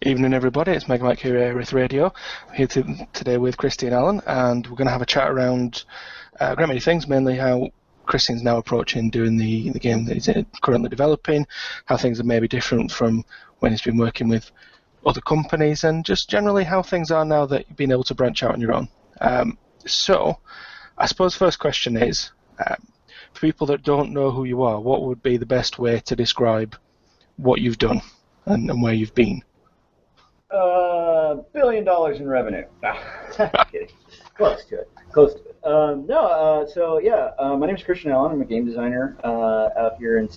Evening, everybody. It's Mega Mike here at Earth Radio. I'm here today with Christy and Alan, and we're going to have a chat around a great many things, mainly how Christian's now approaching doing the game that he's currently developing, how things are maybe different from when he's been working with other companies, and just generally how things are now that you've been able to branch out on your own. So, I suppose the first question is, for people that don't know who you are, what would be the best way to describe what you've done and where you've been? $1 billion in revenue. Kidding. Close to it. My name is Christian Allen. I'm a game designer out here in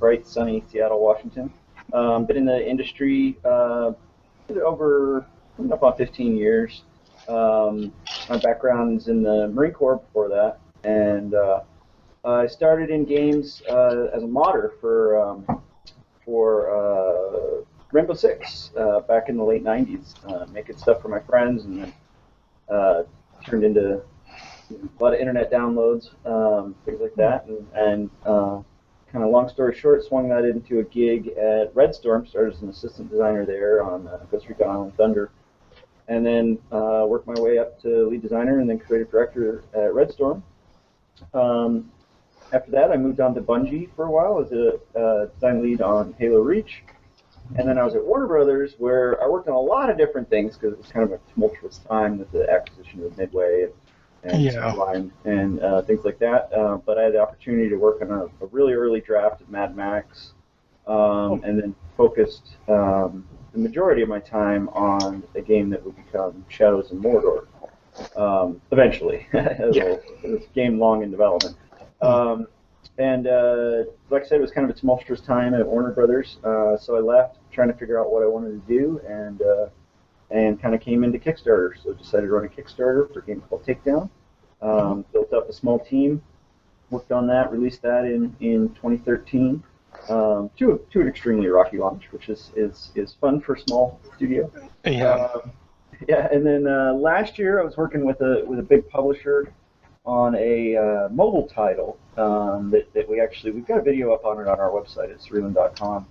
bright, sunny Seattle, Washington. Been in the industry over about 15 years. My background is in the Marine Corps before that, and I started in games as a modder for Rainbow Six back in the late 90s, making stuff for my friends, and then turned into a lot of internet downloads, things like that, and kind of long story short, swung that into a gig at Red Storm, started as an assistant designer there on Costa Rica Island Thunder, and then worked my way up to lead designer and then creative director at Red Storm. After that, I moved on to Bungie for a while as a design lead on Halo Reach. And then I was at Warner Brothers, where I worked on a lot of different things because it was kind of a tumultuous time with the acquisition of Midway and Sublime and things like that. But I had the opportunity to work on a really early draft of Mad Max, and then focused the majority of my time on a game that would become Shadows in Mordor. Eventually, it was a game long in development. Like I said, it was kind of a tumultuous time at Warner Brothers, so I left trying to figure out what I wanted to do, and kind of came into Kickstarter. So I decided to run a Kickstarter for a game called Takedown. Built up a small team, worked on that, released that in 2013 to an extremely rocky launch, which is fun for a small studio. And then last year I was working with a big publisher on a mobile title that we've got a video up on it on our website at cerulean.com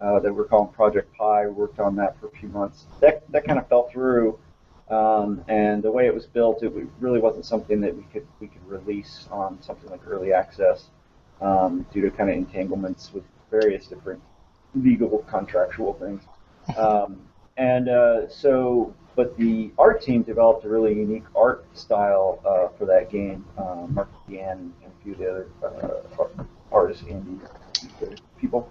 that we're calling Project Pi. We worked on that for a few months. That kind of fell through, and the way it was built, it really wasn't something that we could release on something like early access due to kind of entanglements with various different legal contractual things. But the art team developed a really unique art style for that game. Mark Deanne and a few of the other artists, Andy, and people,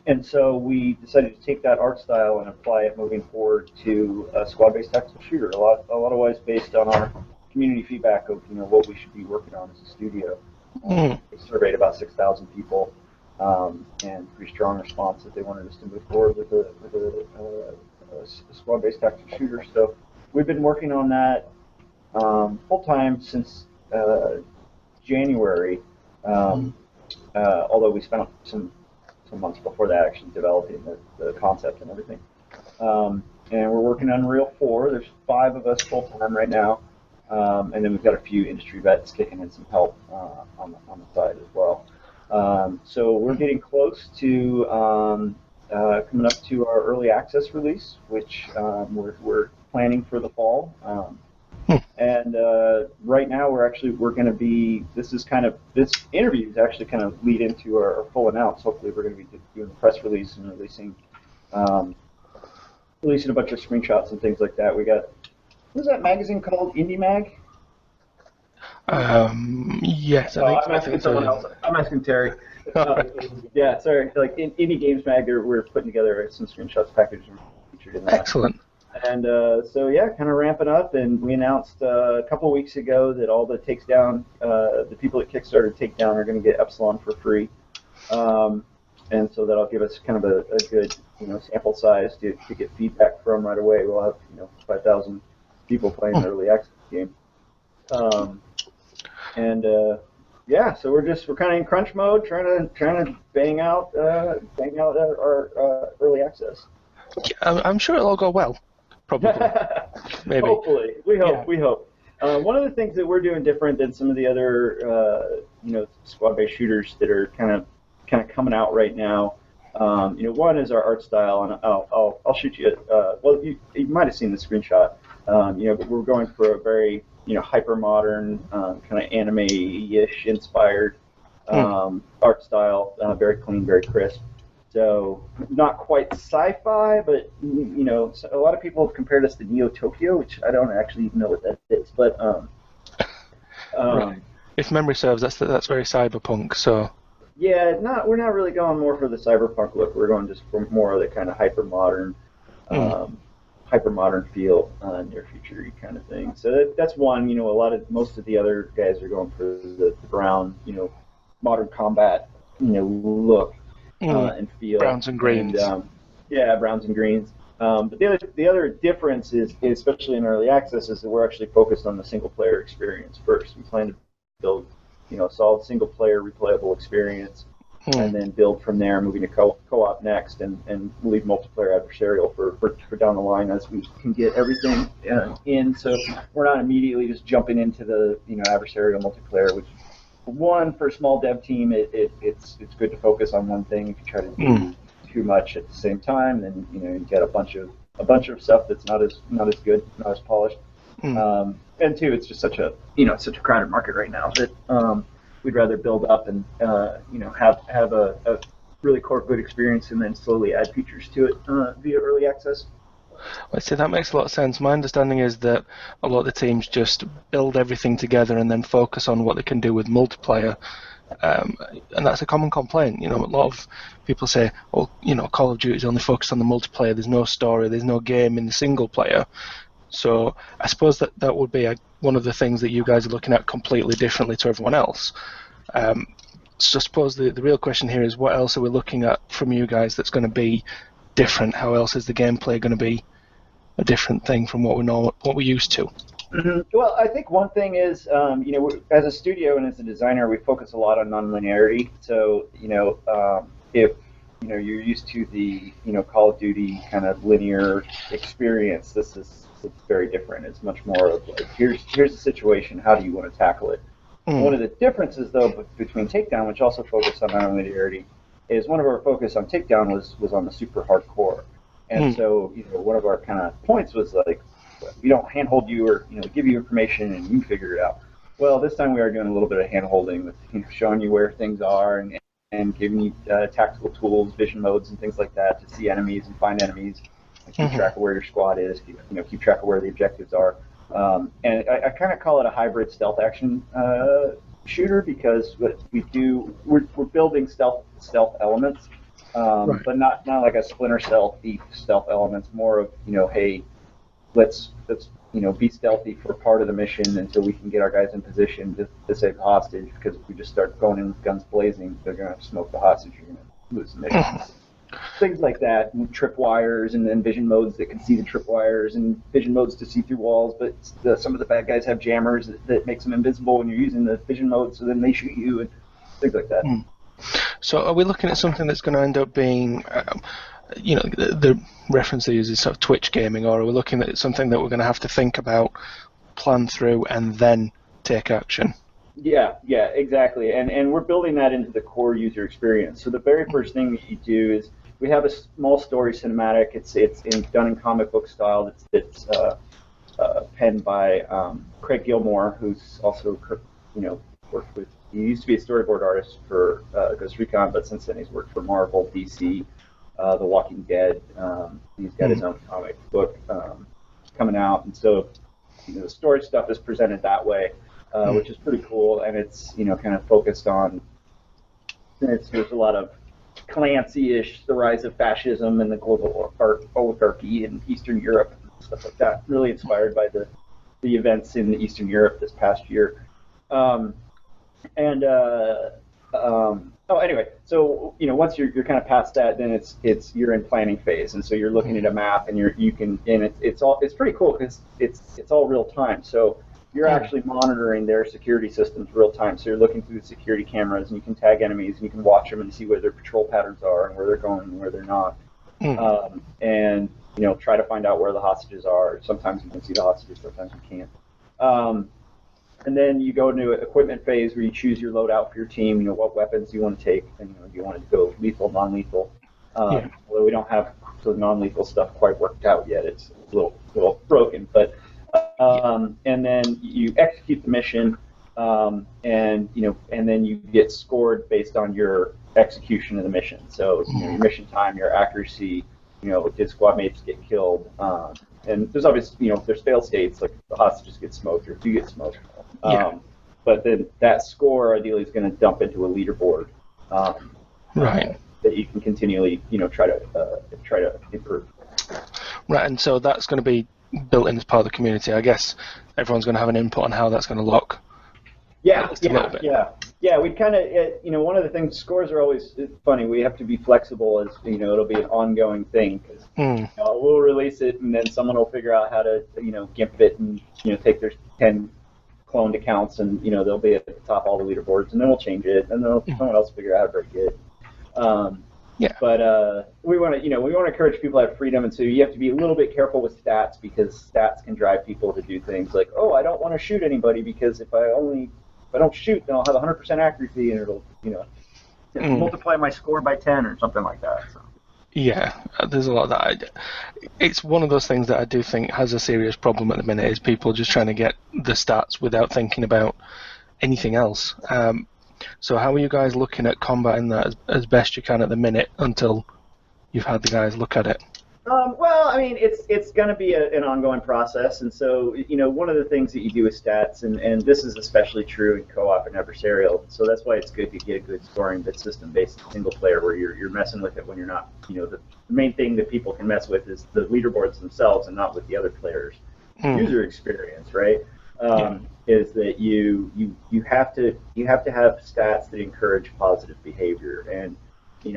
and so we decided to take that art style and apply it moving forward to a squad-based tactical shooter. A lot of ways based on our community feedback of what we should be working on as a studio. We surveyed about 6,000 people, and pretty strong response that they wanted us to move forward with a squad-based tactical shooter. So we've been working on that full-time since January, although we spent some months before that actually developing the concept and everything. And we're working on Unreal 4. There's 5 of us full-time right now, and then we've got a few industry vets kicking in some help on the side as well. So we're getting close to coming up to our early access release, which we're planning for the fall. And right now we're going to be. This interview is actually kind of lead into our full announce. Hopefully we're going to be doing the press release and releasing a bunch of screenshots and things like that. We got, what's that magazine called? Indie Mag? Yes, I'm asking someone else. I'm asking Terry. Yeah, sorry. Like Indie Games Mag, we're putting together some screenshots packaged and featured in that. Excellent. And kind of ramping up. And we announced a couple of weeks ago that all the the people at Kickstarter Takedown are going to get Epsilon for free. And so that'll give us kind of a good sample size to get feedback from right away. We'll have 5,000 people playing the early access game. So we're kind of in crunch mode, trying to bang out our early access. I'm sure it'll all go well. Probably. Maybe. Hopefully, we hope. One of the things that we're doing different than some of the other squad-based shooters that are kind of coming out right now One is our art style, and I'll shoot you. Well, you might have seen the screenshot. But we're going for a very hyper modern kind of anime-ish inspired art style, very clean, very crisp. So not quite sci-fi, but a lot of people have compared us to Neo Tokyo, which I don't actually even know what that is. But right. If memory serves, that's very cyberpunk. So yeah, we're not really going more for the cyberpunk look. We're going just for more of the kind of hyper modern feel, near future kind of thing. So that's one. Most of the other guys are going for the brown, modern combat, look and feel. Browns and greens. And, yeah, browns and greens. But the other difference is, especially in early access, is that we're actually focused on the single player experience first. We plan to build, a solid single player replayable experience, and then build from there, moving to co-op next, and leave multiplayer adversarial for down the line as we can get everything in. So we're not immediately just jumping into the adversarial multiplayer, which for a small dev team, it's good to focus on one thing. If you try to do too much at the same time, then you get a bunch of stuff that's not as good, not as polished. And two, it's just such a crowded market right now that we'd rather build up and have a really core good experience and then slowly add features to it via early access. I'd say that makes a lot of sense. My understanding is that a lot of the teams just build everything together and then focus on what they can do with multiplayer. And that's a common complaint. A lot of people say, "Oh, Call of Duty is only focused on the multiplayer. There's no story. There's no game in the single player." So I suppose that would be one of the things that you guys are looking at completely differently to everyone else. So I suppose the real question here is, what else are we looking at from you guys that's going to be different? How else is the gameplay going to be a different thing from what we're used to? Mm-hmm. Well, I think one thing is, as a studio and as a designer, we focus a lot on nonlinearity. So, if you're used to the Call of Duty kind of linear experience, it's very different. It's much more of like, here's the situation. How do you want to tackle it? One of the differences, though, between Takedown, which also focused on nonlinearity, is one of our focus on Takedown was on the super hardcore. And so, one of our kind of points was like, we don't handhold you or give you information and you figure it out. Well, this time we are doing a little bit of handholding with showing you where things are and giving you tactical tools, vision modes, and things like that to see enemies and find enemies, and keep track of where your squad is, keep track of where the objectives are. And I kind of call it a hybrid stealth action shooter because what we do, we're building stealth elements, but not like a Splinter Cell thief stealth elements. More of hey, let's be stealthy for part of the mission until we can get our guys in position to save the hostage. Because if we just start going in with guns blazing, they're gonna smoke the hostage. You're gonna lose the mission. Things like that, and tripwires, and then vision modes that can see the tripwires, and vision modes to see through walls. But some of the bad guys have jammers that makes them invisible when you're using the vision mode, so then they shoot you and things like that. So, are we looking at something that's going to end up being, the reference they use is sort of Twitch gaming, or are we looking at something that we're going to have to think about, plan through, and then take action? Yeah, exactly. And we're building that into the core user experience. So the very first thing that you do is we have a small story cinematic. It's done in comic book style. It's penned by Craig Gilmore, who's also worked with. He used to be a storyboard artist for Ghost Recon, but since then he's worked for Marvel, DC, The Walking Dead. He's got his own comic book coming out, and so the story stuff is presented that way. Which is pretty cool, and it's kind of focused on. There's a lot of Clancy-ish, the rise of fascism and the global oligarchy in Eastern Europe and stuff like that. Really inspired by the events in Eastern Europe this past year. Anyway, so once you're kind of past that, then you're in planning phase, and so you're looking at a map, and it's pretty cool because it's all real time. So you're actually monitoring their security systems real time. So you're looking through the security cameras, and you can tag enemies, and you can watch them and see where their patrol patterns are and where they're going and where they're not. And try to find out where the hostages are. Sometimes you can see the hostages, sometimes you can't. And then you go into equipment phase where you choose your loadout for your team. What weapons you want to take, and do you want to go lethal, non-lethal. Although we don't have the non-lethal stuff quite worked out yet. It's a little broken. But and then you execute the mission, and then you get scored based on your execution of the mission. So your mission time, your accuracy. Did squad mates get killed? And there's obviously there's fail states, like the hostages get smoked or if you get smoked. But then that score ideally is going to dump into a leaderboard. That you can continually, try to improve. Right, and so that's going to be built in as part of the community. I guess everyone's going to have an input on how that's going to look. Yeah. We kind of, one of the things, scores are always funny. We have to be flexible as, it'll be an ongoing thing. Cause, we'll release it and then someone will figure out how to, GIMP it and, take their 10 cloned accounts and, they'll be at the top of all the leaderboards and then we'll change it and then someone else will figure out how to break it. But we want to encourage people to have freedom, and so you have to be a little bit careful with stats because stats can drive people to do things like, I don't want to shoot anybody because if I don't shoot, then I'll have 100% accuracy and it'll multiply my score by 10 or something like that. So. Yeah, there's a lot of that. It's one of those things that I do think has a serious problem at the minute is people just trying to get the stats without thinking about anything else. So how are you guys looking at combating that as best you can at the minute until you've had the guys look at it? Well, I mean, it's going to be an ongoing process, and so one of the things that you do with stats, and this is especially true in co-op and adversarial, so that's why it's good to get a good scoring bit system based single player where you're messing with it when you're not. The main thing that people can mess with is the leaderboards themselves and not with the other players' user experience, right? Is that you have to have stats that encourage positive behavior, and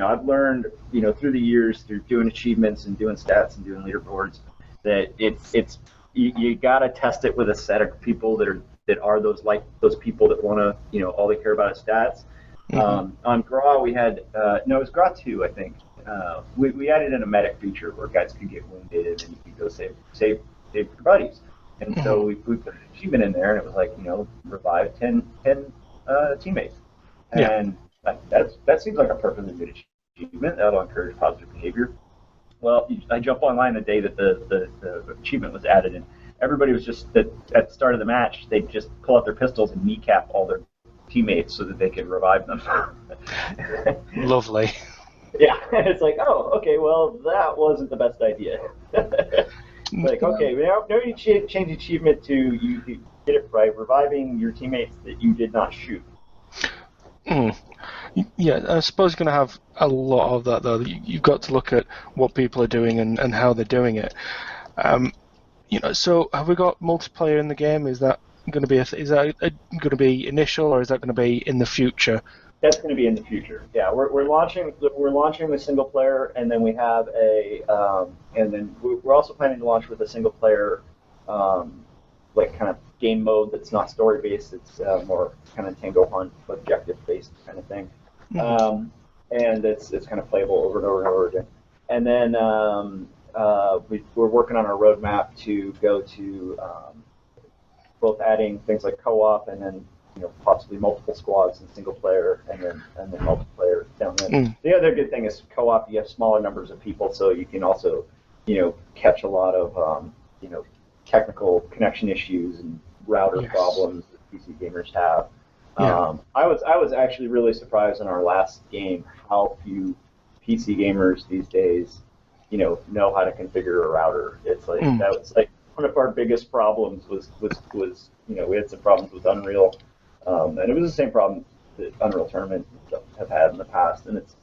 I've learned through the years through doing achievements and doing stats and doing leaderboards that it's you got to test it with a set of people that are those people that want to all they care about is stats. On Gra we had it was Gra 2 I think we added in a medic feature where guys could get wounded and you could go save your buddies. And so we put an achievement in there, and it was like, revive 10 teammates. And that seems like a perfectly good achievement. That'll encourage positive behavior. Well, I jump online the day that the achievement was added, and everybody was just, at the start of the match, they'd just pull out their pistols and kneecap all their teammates so that they could revive them. Lovely. Yeah, it's like, okay, well, that wasn't the best idea. Like, okay, now you change achievement to you get it right, reviving your teammates that you did not shoot. Yeah, I suppose you're going to have a lot of that, though. You've got to look at what people are doing and how they're doing it. So have we got multiplayer in the game? Is that going to be going to be initial, or is that going to be in the future? That's going to be in the future. Yeah, we're launching the single player, and then we have and then we're also planning to launch with a single player, like kind of game mode that's not story based. It's more kind of Tango Hunt objective based kind of thing, and it's kind of playable over and over and over again. And then we're working on our roadmap to go to both adding things like co-op and then possibly multiple squads in single player and then multiplayer down there. The other good thing is co-op, you have smaller numbers of people, so you can also catch a lot of technical connection issues and router problems that PC gamers have. I was actually really surprised in our last game how few PC gamers these days know how to configure a router. It's like that was like one of our biggest problems was we had some problems with Unreal. And it was the same problem that Unreal Tournament have had in the past, and it's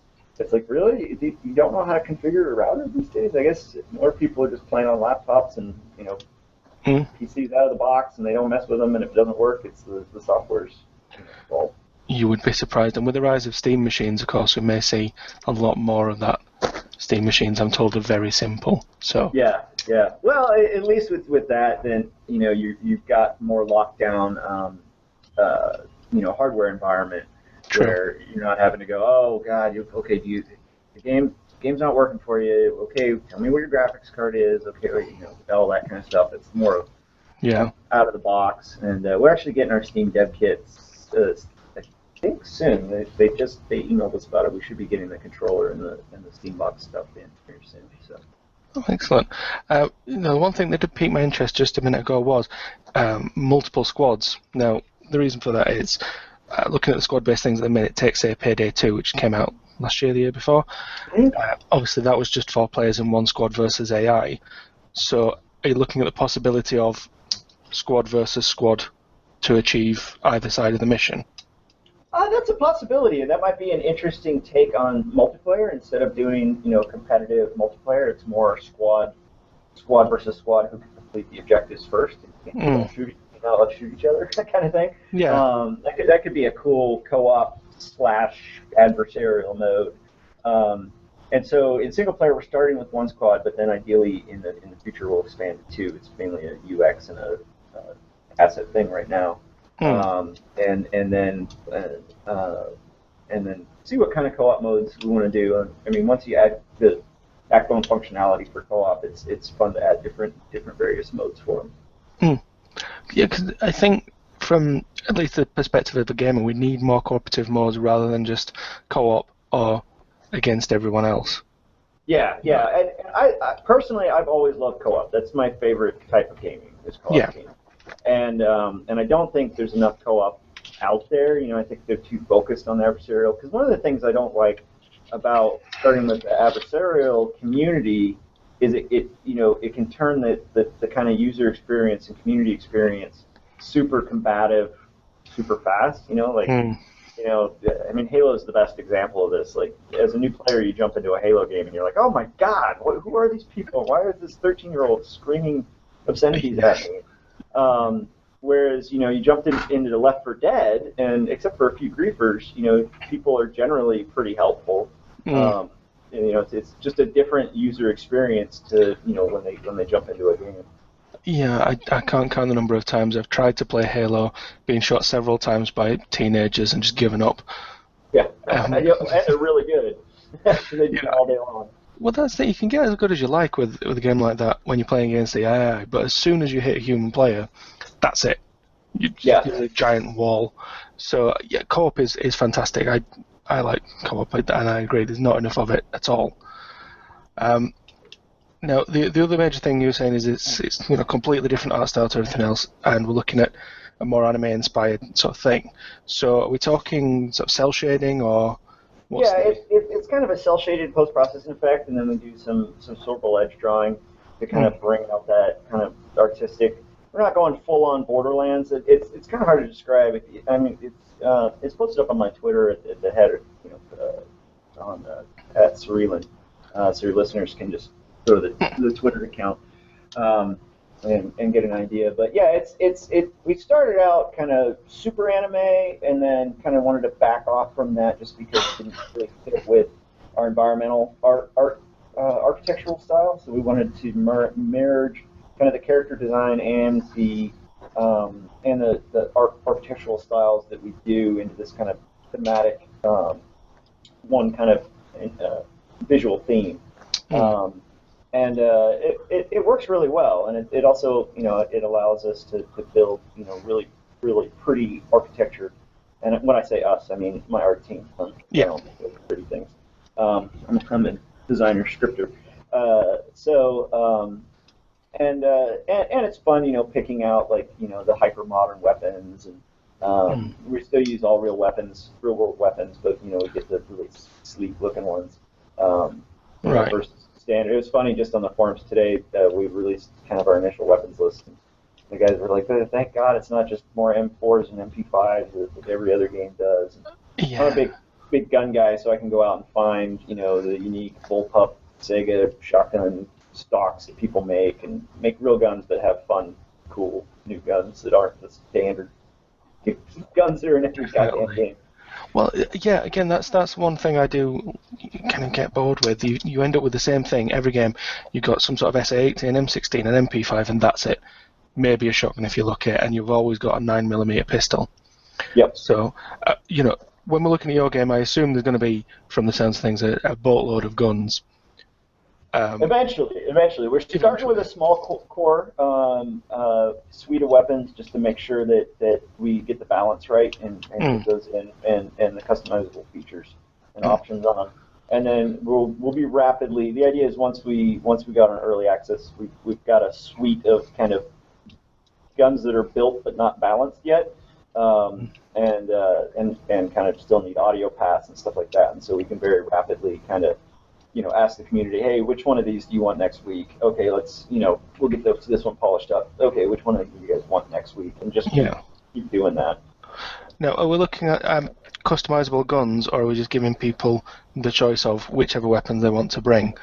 like, really, you don't know how to configure a router these days? I guess more people are just playing on laptops and PCs out of the box, and they don't mess with them, and if it doesn't work, it's the software's fault. You would be surprised, and with the rise of Steam machines, of course, we may see a lot more of that. Steam machines, I'm told, are very simple. So yeah. Well, at least with that, then you've got more lockdown. Hardware environment where you're not having to go, oh God, the game's not working for you. Okay, tell me where your graphics card is. Okay, all that kind of stuff. It's more out of the box. And we're actually getting our Steam dev kits. think soon. They emailed us about it. We should be getting the controller and the Steambox stuff in here soon. So. Oh, excellent. One thing that did pique my interest just a minute ago was multiple squads. Now, the reason for that is looking at the squad-based things at the minute. Take, say, Payday 2, which came out last year, the year before. Obviously, that was just 4 players in one squad versus AI. So, are you looking at the possibility of squad versus squad to achieve either side of the mission? That's a possibility, and that might be an interesting take on multiplayer. Instead of doing, competitive multiplayer, it's more squad versus squad who can complete the objectives first and let's shoot each other, that kind of thing. Yeah. That could be a cool co-op / adversarial mode. And so in single player, we're starting with 1 squad, but then ideally in the future we'll expand to 2. It's mainly a UX and a asset thing right now. And then see what kind of co-op modes we want to do. I mean, once you add the backbone functionality for co-op, it's fun to add different various modes for them. Yeah, because I think from at least the perspective of the gamer, we need more cooperative modes rather than just co-op or against everyone else. Yeah. And I personally, I've always loved co-op. That's my favorite type of gaming, is co-op gaming. And I don't think there's enough co-op out there. I think they're too focused on the adversarial. Because one of the things I don't like about starting with the adversarial community is it can turn the kind of user experience and community experience super combative, super fast. I mean, Halo is the best example of this. Like, as a new player, you jump into a Halo game and you're like, oh my God, who are these people? Why is this 13-year-old screaming obscenities at me? Whereas, you jumped into the Left 4 Dead, and except for a few griefers, people are generally pretty helpful. It's just a different user experience to, when they jump into a game. Yeah, I can't count the number of times I've tried to play Halo, been shot several times by teenagers and just given up. Yeah, and they're really good. They do it all day long. Well, that's it. You can get as good as you like with a game like that when you're playing against the AI, but as soon as you hit a human player, that's it. You're a giant wall. So, yeah, co-op is fantastic. I like co-op, and I agree there's not enough of it at all. Now, the other major thing you were saying is it's completely different art style to everything else, and we're looking at a more anime-inspired sort of thing. So, are we talking sort of cell shading or? It's kind of a cell-shaded post-processing effect, and then we do some sortable edge drawing to kind of bring out that kind of artistic. We're not going full-on Borderlands. It's kind of hard to describe. I mean, it's posted up on my Twitter at the header, at Cerelan, so your listeners can just go to the Twitter account and get an idea. But yeah, we started out kind of super anime, and then kind of wanted to back off from that just because it didn't really fit with our environmental architectural style. So we wanted to merge kind of the character design and the architectural styles that we do into this kind of thematic one kind of visual theme. And it works really well, and it also it allows us to build really really pretty architecture. And when I say us, I mean my art team. Pretty things. I'm a designer scripter, and it's fun picking out the hyper modern weapons, and we still use all real world weapons, but we get the really sleek looking ones. Right. Versus standard. It was funny, just on the forums today, we released kind of our initial weapons list. And the guys were like, "Thank God it's not just more M4s and MP5s that every other game does." Yeah. I'm a big gun guy, so I can go out and find the unique bullpup Sega shotgun stocks that people make, and make real guns that have fun, cool new guns that aren't the standard guns that are in every goddamn game. Well, yeah, again, that's one thing I do kind of get bored with. You end up with the same thing every game. You've got some sort of SA-80, an M16, an MP5, and that's it. Maybe a shotgun if you're lucky, and you've always got a 9mm pistol. Yep. So, when we're looking at your game, I assume there's going to be, from the sounds of things, a boatload of guns. Eventually, we're starting with a small core suite of weapons just to make sure that we get the balance right and get those in and the customizable features and options on them. And then we'll be rapidly. The idea is once we got on early access, we've got a suite of kind of guns that are built but not balanced yet, and kind of still need audio paths and stuff like that. And so we can very rapidly kind of ask the community, hey, which one of these do you want next week? Okay, let's we'll get this one polished up. Okay, which one do you guys want next week? And just keep doing that. Now, are we looking at customizable guns, or are we just giving people the choice of whichever weapons they want to bring?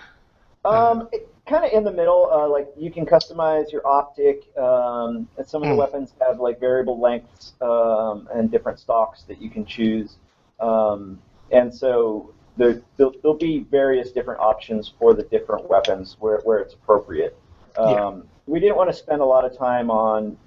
Kind of in the middle. Like you can customize your optic, and some of the weapons have like variable lengths and different stocks that you can choose. And so there'll be various different options for the different weapons where it's appropriate. We didn't want to spend a lot of time on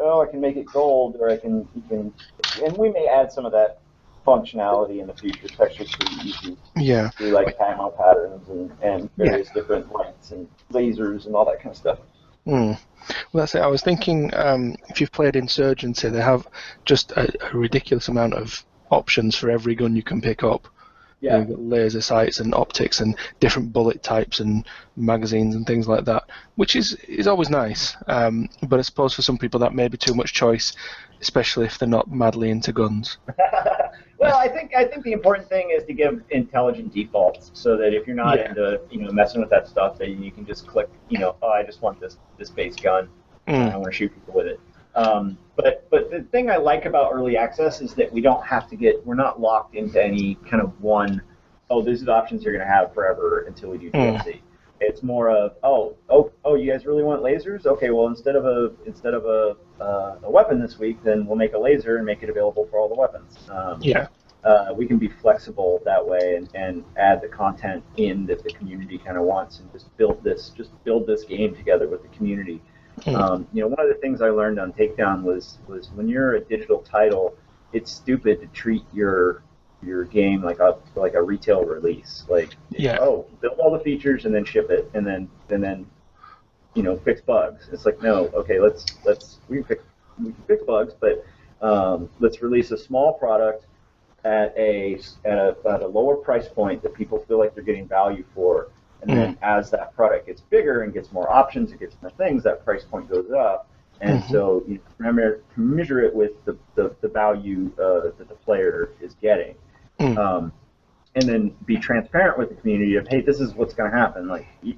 I can make it gold, or and we may add some of that functionality in the future. It's actually pretty easy. Yeah. Do like camo patterns and various different lights and lasers and all that kind of stuff. Well, that's it. I was thinking if you've played Insurgency, they have just a ridiculous amount of options for every gun you can pick up. Yeah. You've got laser sights and optics and different bullet types and magazines and things like that, which is always nice. But I suppose for some people that may be too much choice, especially if they're not madly into guns. Well, I think the important thing is to give intelligent defaults, so that if you're not into messing with that stuff, then you can just click I just want this base gun. I want to shoot people with it. But the thing I like about early access is that we're not locked into any kind of one, these are the options you're going to have forever until we do DLC. It's more of, you guys really want lasers? Okay, well instead of a weapon this week, then we'll make a laser and make it available for all the weapons. We can be flexible that way and add the content in that the community kind of wants, and just build this game together with the community. One of the things I learned on Takedown was when you're a digital title, it's stupid to treat your game like a retail release. Build all the features and then ship it, and then fix bugs. It's like, no, okay, we can fix bugs, but let's release a small product at a lower price point that people feel like they're getting value for. And then as that product gets bigger and gets more options, it gets more things, that price point goes up. And so you commiserate with the value that the player is getting. And then be transparent with the community of, hey, this is what's going to happen. Like, you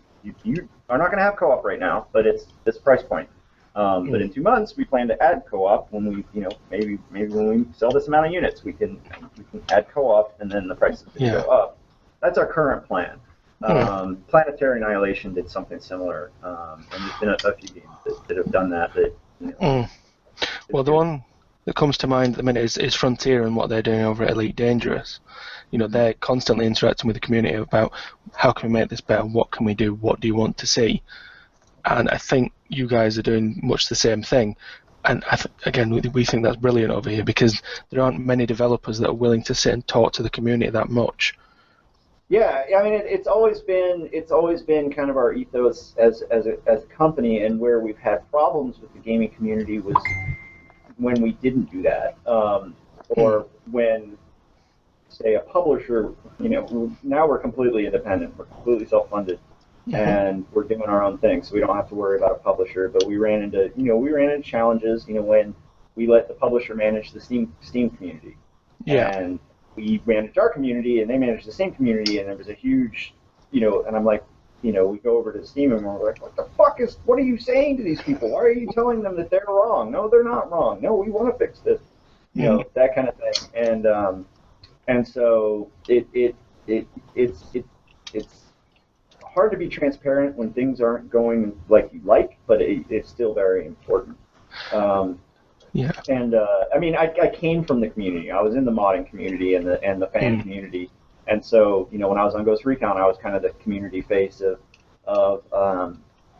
are not going to have co-op right now, but it's this price point. But in 2 months, we plan to add co-op when we, maybe when we sell this amount of units, we can add co-op, and then the prices will go up. That's our current plan. Planetary Annihilation did something similar, and there's been a few games that have done that. Well, the one that comes to mind at the minute is Frontier and what they're doing over at Elite Dangerous. They're constantly interacting with the community about how can we make this better, what can we do, what do you want to see. And I think you guys are doing much the same thing. And again, we think that's brilliant over here, because there aren't many developers that are willing to sit and talk to the community that much. Yeah, I mean, it's always been kind of our ethos as a company, and where we've had problems with the gaming community was when we didn't do that, or when, say, a publisher, now we're completely independent, we're completely self-funded, and we're doing our own thing, so we don't have to worry about a publisher. But we ran into challenges, when we let the publisher manage the Steam community, and we managed our community, and they managed the same community, and there was a huge, and I'm like, we go over to Steam, and we're like, what are you saying to these people? Why are you telling them that they're wrong? No, they're not wrong. No, we want to fix this, that kind of thing. And so it's hard to be transparent when things aren't going like you like, but it's still very important. And I mean, I came from the community. I was in the modding community and the fan community, and so when I was on Ghost Recon, I was kind of the community face of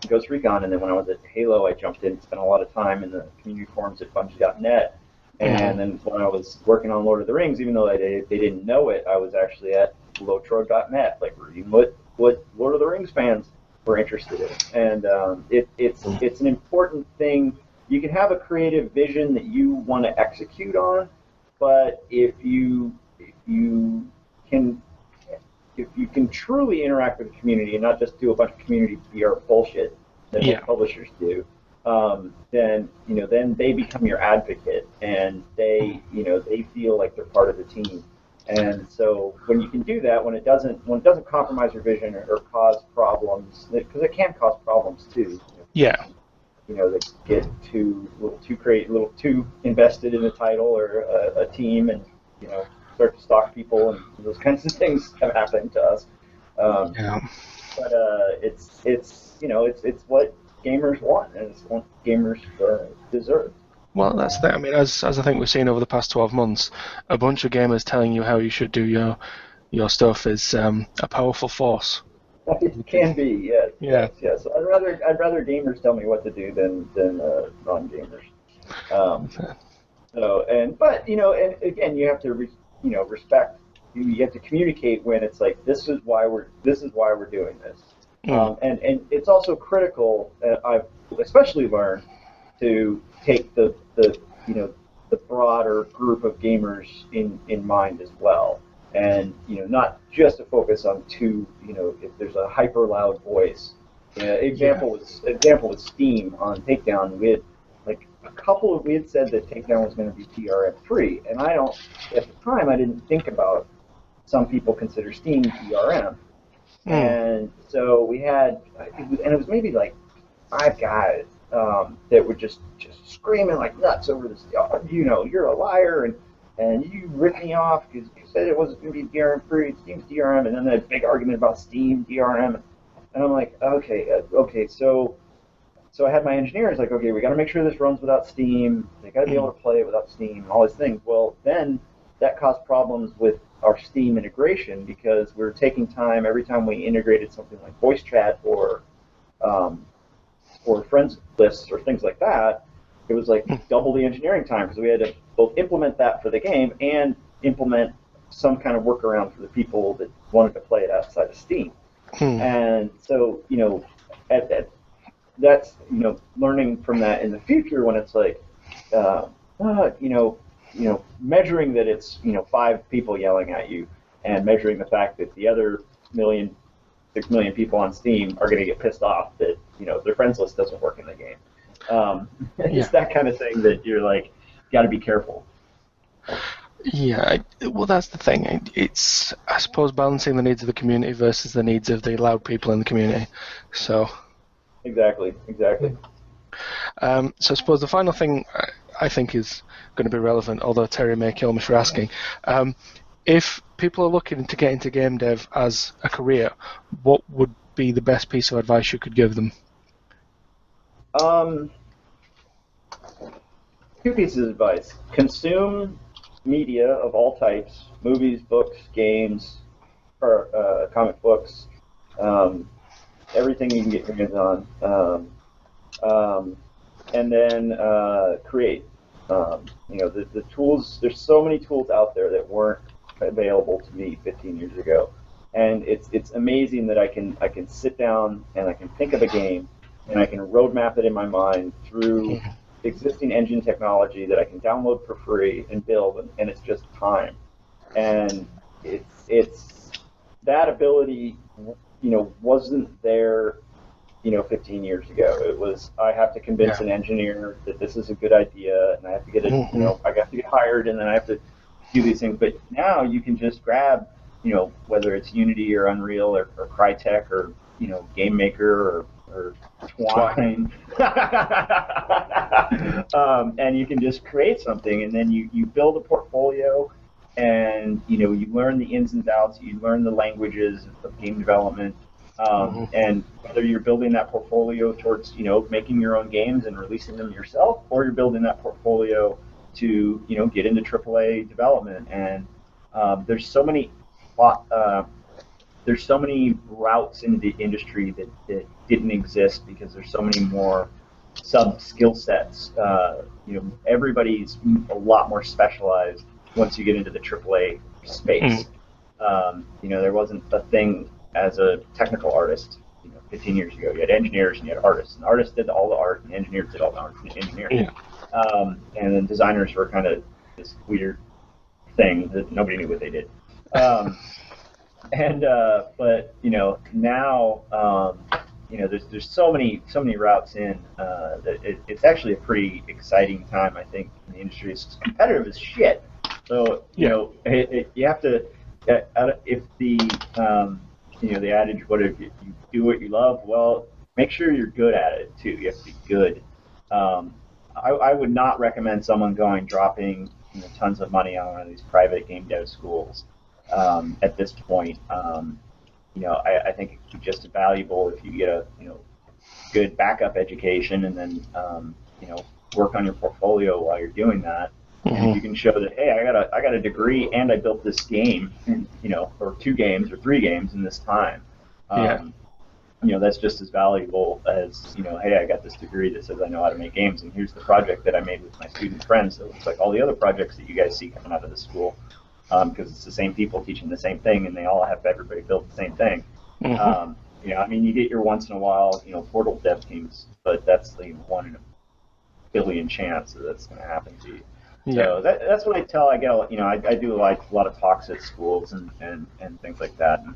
Ghost Recon, and then when I was at Halo, I jumped in and spent a lot of time in the community forums at Bungie.net, and then when I was working on Lord of the Rings, even though they didn't know it, I was actually at Lotro.net, like reading what what Lord of the Rings fans were interested in, and it's an important thing. You can have a creative vision that you want to execute on, but if you can truly interact with the community and not just do a bunch of community PR bullshit that most publishers do, then they become your advocate, and they feel like they're part of the team. And so when you can do that, when it doesn't compromise your vision or cause problems, because it can cause problems too. Yeah. They get a little too invested in a title or a team, and start to stalk people, and those kinds of things have happened to us. But it's what gamers want, and it's what gamers deserve. Well, that's that. I mean, as I think we've seen over the past 12 months, a bunch of gamers telling you how you should do your stuff is a powerful force. It can be, yes. Yeah. Yes. I'd rather gamers tell me what to do than non-gamers. But and again, you have to respect. You have to communicate when it's like, this is why we're doing this. And it's also critical. I've especially learned to take the broader group of gamers in mind as well, and not just to focus on if there's a hyper loud voice. Example with Steam on Takedown, we had said that Takedown was going to be DRM free, and at the time I didn't think about some people consider Steam DRM, and so we had, and it was maybe like 5 guys that were just screaming like nuts over this. You're a liar, and you ripped me off because you said it wasn't going to be DRM free. Steam's DRM, and then they had a big argument about Steam DRM, and I'm like, okay, so I had my engineers like, okay, we got to make sure this runs without Steam. They got to be able to play it without Steam, all these things. Well, then that caused problems with our Steam integration, because we were taking time every time we integrated something like voice chat or friends lists or things like that. It was like double the engineering time, because we had to both implement that for the game and implement some kind of workaround for the people that wanted to play it outside of Steam. And so that's learning from that in the future, when it's like measuring that it's 5 people yelling at you, and measuring the fact that the other 6 million people on Steam are going to get pissed off that their friends list doesn't work in the game. It's that kind of thing that you're like, got to be careful. Yeah, well, that's the thing. It's, I suppose, balancing the needs of the community versus the needs of the loud people in the community. So. Exactly. So I suppose the final thing I think is going to be relevant, although Terry may kill me for asking, if people are looking to get into game dev as a career, what would be the best piece of advice you could give them? 2 pieces of advice. Consume media of all types: movies, books, games, or comic books, everything you can get your hands on. And then create. The tools, there's so many tools out there that weren't available to me 15 years ago. And it's amazing that I can sit down and I can think of a game, and I can roadmap it in my mind through existing engine technology that I can download for free and build, and it's just time. And it's that ability, wasn't there 15 years ago. It was, I have to convince an engineer that this is a good idea, and I have to get I got to get hired, and then I have to do these things. But now you can just grab, whether it's Unity or Unreal or Crytek or Game Maker or Twine, and you can just create something, and then you build a portfolio, and you learn the ins and outs, you learn the languages of game development. And whether you're building that portfolio towards, making your own games and releasing them yourself, or you're building that portfolio to, get into AAA development. And there's so many routes into the industry that didn't exist, because there's so many more sub skill sets. Everybody's a lot more specialized once you get into the AAA space. There wasn't a thing as a technical artist, 15 years ago, you had engineers and you had artists. And artists did all the art, and engineers did all the art and engineering. Yeah. And then designers were kind of this weird thing that nobody knew what they did. But now there's so many routes in that it's actually a pretty exciting time. I think in the industry, it's competitive as shit. So you have to if the adage, what if you do what you love? Well, make sure you're good at it too. You have to be good. I would not recommend someone dropping tons of money on one of these private game dev schools at this point. I think it could be just as valuable if you get a good backup education and then work on your portfolio while you're doing that. Mm-hmm. And if you can show that, hey, I got a degree and I built this game, or 2 games or 3 games in this time. That's just as valuable as, hey, I got this degree that says I know how to make games, and here's the project that I made with my student friends. So it's like all the other projects that you guys see coming out of the school, because it's the same people teaching the same thing, and they all have everybody build the same thing. Mm-hmm. You get your once in a while, Portal dev teams, but that's the 1 in a billion chance that that's going to happen to you. So that's what I tell. I get, I do like a lot of talks at schools and things like that. And,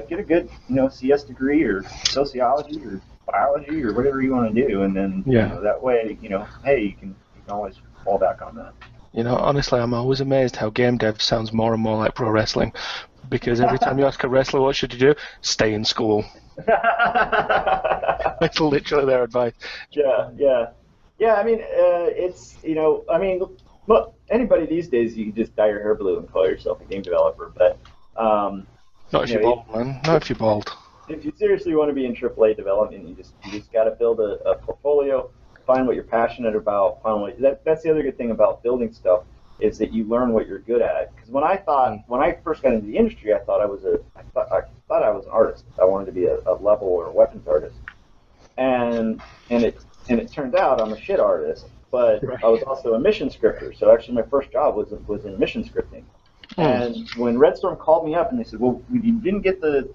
get a good, CS degree or sociology or biology or whatever you want to do, and then that way, hey, you can always fall back on that. Honestly, I'm always amazed how game dev sounds more and more like pro wrestling, because every time you ask a wrestler what should you do, stay in school. It's literally their advice. Yeah. I mean, look, anybody these days, you can just dye your hair blue and call yourself a game developer, but not if you're bald, man. Not if you're bald. If you seriously want to be in AAA development, you just got to build a portfolio, find what you're passionate about. That's the other good thing about building stuff, is that you learn what you're good at. Because when I first got into the industry, I thought I was an artist. I wanted to be a level or a weapons artist, and it turned out I'm a shit artist. But I was also a mission scripter. So actually, my first job was in mission scripting. And when Redstorm called me up and they said, well, you didn't get the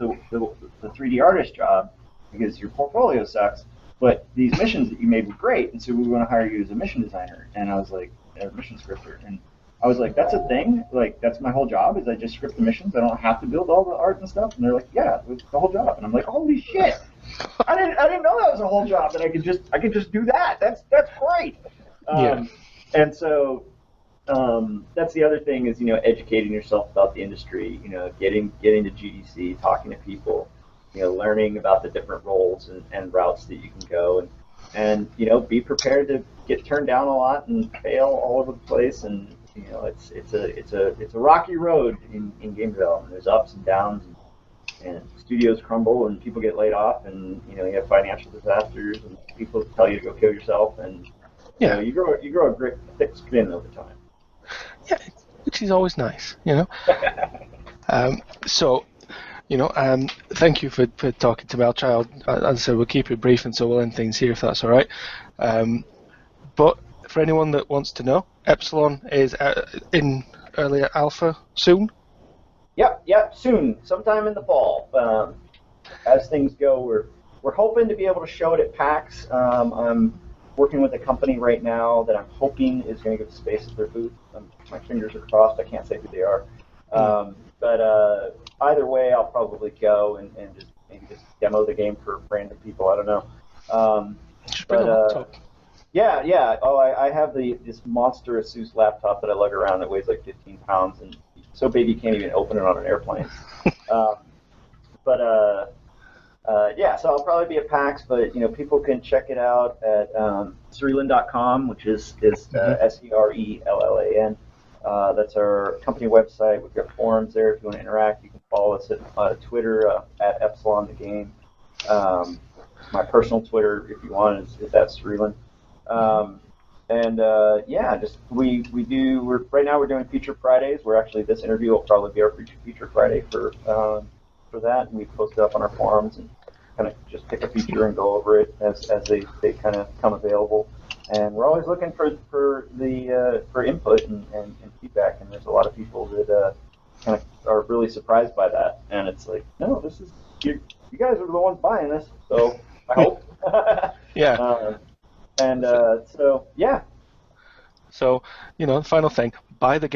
3D artist job because your portfolio sucks, but these missions that you made were great, and so we want to hire you as a mission designer. And I was like, a mission scripter. And I was like, that's a thing? Like, that's my whole job, is I just script the missions? I don't have to build all the art and stuff? And they're like, yeah, it's the whole job. And I'm like, holy shit! I didn't know that was a whole job, that I could just do that. That's great. And so that's the other thing, is educating yourself about the industry, getting to GDC, talking to people, learning about the different roles and routes that you can go, and be prepared to get turned down a lot and fail all over the place. And it's a rocky road in game development. There's ups and downs, and studios crumble, and people get laid off, and you have financial disasters, and people tell you to go kill yourself, and you grow a great thick skin over time. Yeah, which is always nice, So, thank you for talking to me. As I said, we'll keep it brief, and so we'll end things here if that's all right. But for anyone that wants to know, Epsilon is in early alpha soon? Yep, soon, sometime in the fall. As things go, we're hoping to be able to show it at PAX. I'm working with a company right now that I'm hoping is going to give space at their booth. My fingers are crossed. I can't say who they are. But either way, I'll probably go and just demo the game for random people. I don't know. Yeah. Oh, I have this monster Asus laptop that I lug around that weighs like 15 pounds, and so big you can't even open it on an airplane. So I'll probably be at PAX, but people can check it out at Serellan.com, which is Serellan. That's our company website. We've got forums there if you want to interact. You can follow us at Twitter at Epsilon the Game. My personal Twitter, if you want, is at Serellan. Right now we're doing Feature Fridays. This interview will probably be our Feature Friday for that, and we post it up on our forums and kind of just pick a feature and go over it as they kind of come available. And we're always looking for input and feedback. And there's a lot of people that kind of are really surprised by that. And it's like, no, this is you guys are the ones buying this, so I hope. Yeah. And so yeah. So, the final thing, buy the